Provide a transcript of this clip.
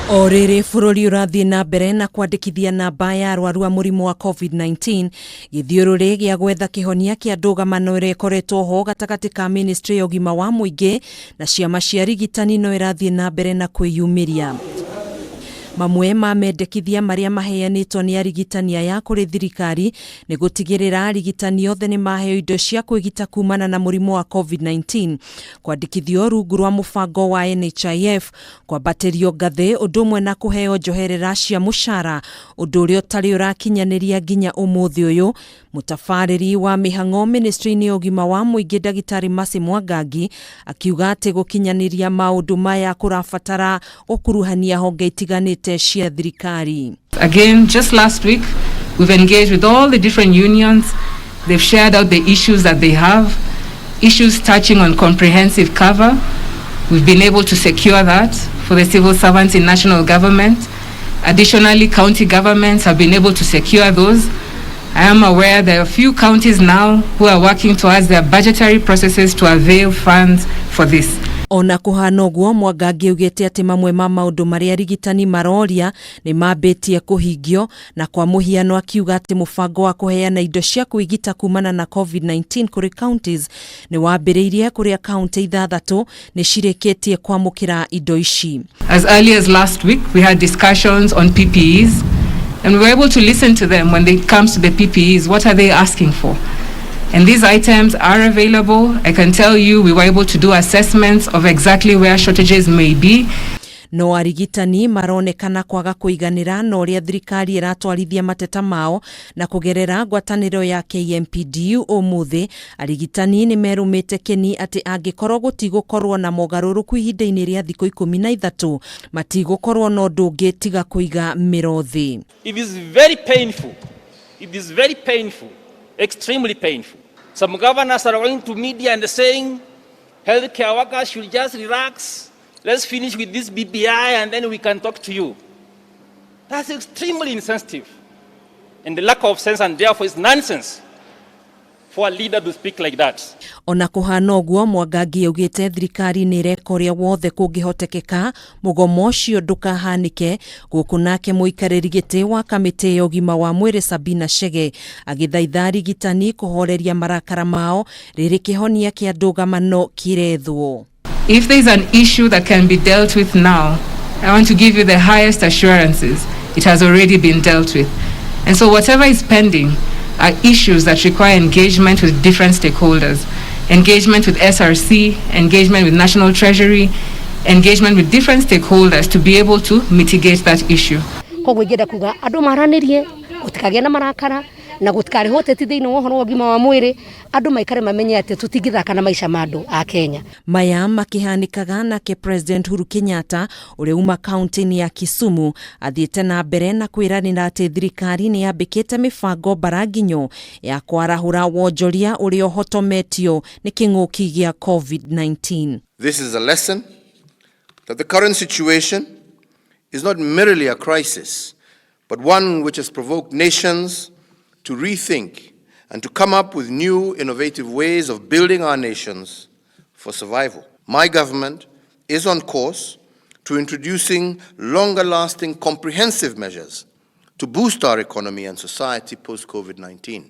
O riri bururi urathie na mbere na kwandikithia namba ya arwaru a murimu wa COVID-19 githiururi gia gwetha kihonia kia ndũgamano ĩrĩa ĩkoretwo ho gatagati ka ministry ya ugima wa muingi na ciama cia Arigitani no irathie na mbere na kwiyumiria. Mamwe ma mendekithia maria maheanitwo ni Arigitani ya kuri thirikari ni gutigirira arigitani othe ni maheo indo cia kwigita kumana na murimu wa COVID-19, kwandikithio rungu rwa mubango wa NHIF, kwambatirio ngathi undu umwe na kuheo njoherera cia mushara, undu uria utari urakinyaniria nginya umuthi uyu. Mutafariri wa mihango ministry-ini ya ugima wa muingi Dr Mercy Mwangangi akiuga ati gukinyaniria maundu maya kurabatara gukuruhania honge itiganite cia thirikari. Again, just last week, we've engaged with all the different unions. They've shared out the issues that they have, issues touching on comprehensive cover. We've been able to secure that for the civil servants in national government. Additionally, county governments have been able to secure those. I am aware there are a few counties now who are working towards their budgetary processes to avail funds for this. Ona kuhana uguo Mwangangi ugite ati mamwe ma maundu maria Arigitani maroria ni mambitie kuhingio, na kwa muhiano akiuga ati mubango wa kuheana indo cia kwigita kumana na COVID-19 kuri counties ni wambiriirie kuria county ithathatu ni cirikitie kwamukira indo ici. As early as last week, we had discussions on PPEs, and we were able to listen to them when it comes to the PPEs. What are they asking for? And these items are available. I can tell you we were able to do assessments of exactly where shortages may be. No Arigitani maronekana kwaga kuiganira no ria thirikari iratwarithia mateta mao na kugerera ngwataniro ya KMPDU umuthi. Arigitani ni merumite keni ati angikorwo gutigukorwo na mogaruruku ihinda-ini ria thiku 13 matigukorwo no ndungi tiga kuiga mirothi. It is very painful. It is very painful. Extremely painful. Some governors are going to media and saying healthcare workers should just relax. Let's finish with this BBI and then we can talk to you. That's extremely insensitive. And the lack of sense, and therefore it's nonsense for a leader to speak like that. Ona kuhana uguo Mwangangi ugite thirikari ni rekoria wothe kungihotekeka mugomo ucio ndukahanike, guku nake muikariri giti wa kamiti ya ugima wa mwiri Sabina Chege agithaitha Arigitani kuhoreria marakara mao riri kihonia kia ndũgamano kirethwo. If there is an issue that can be dealt with now, I want to give you the highest assurances. It has already been dealt with. And so whatever is pending are issues that require engagement with different stakeholders, engagement with SRC, engagement with National Treasury, engagement with different stakeholders to be able to mitigate that issue. Koguo ingenda kuga andu maranirie gutikagĩa na marakara na gutikari hoteti thiini wa uhoro wa ugima wa mwiri, andu maikare mamenye ati tutingithaka na maisha ma andu a Kenya. Maya makihanikaga nake President Uhuru Kenyatta uri uma county ya Kisumu athiete na mbere na kwiranira ati thirikari ni yambikite mibango baraginyo ya kwarahura wonjoria uri ohotometio ni king'uki gia COVID-19. This is a lesson that the current situation is not merely a crisis, but one which has provoked nations to rethink and to come up with new innovative ways of building our nations for survival. My government is on course to introducing longer-lasting comprehensive measures to boost our economy and society post-COVID-19.